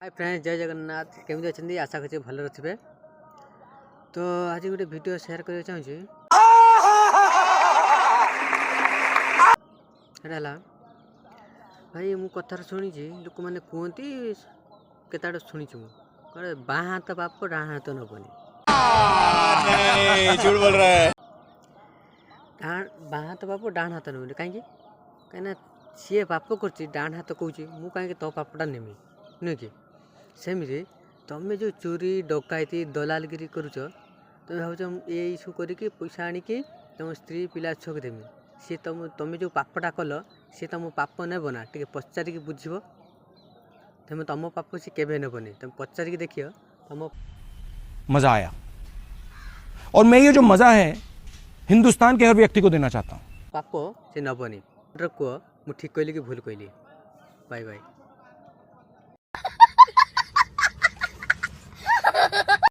Hi friends, जय जगन्नाथ। केमी अच्छे? आशा कर भल थे। तो आज गोटे वीडियो शेयर करने चाहिए। भाई मु कथार शुणी लोक मैंने कहती केत शुणी मुझे बाँ हाथ बाप डाण हाथ नबनी। झूठ बोल रहा है। बाँ हाथ बाप डाण हाथ नबनी कहीं कहीं सी पाप कर डाण हाथ कौच मु कहीं तो पापटा नेमी नुह कि सेमती तुम जो चोरी डकायती दलालगिरी करुच तुम भाव ये सब करके पैसा आणिकी तुम स्त्री पिला छुआ देमी सी तुम जो पापटा कल सी तुम पाप नेब ना टे पचारिकी बुझब तुम तुम पाप सी केवे नेबनी तुम पचारिकी देखिए तुम मजा आया और मैं ये जो मजा है हिंदुस्तान के हर व्यक्ति को देना चाहता हूं। पाप से नबनी कह मु ठीक कहली कि भूल कहली। Bye bye.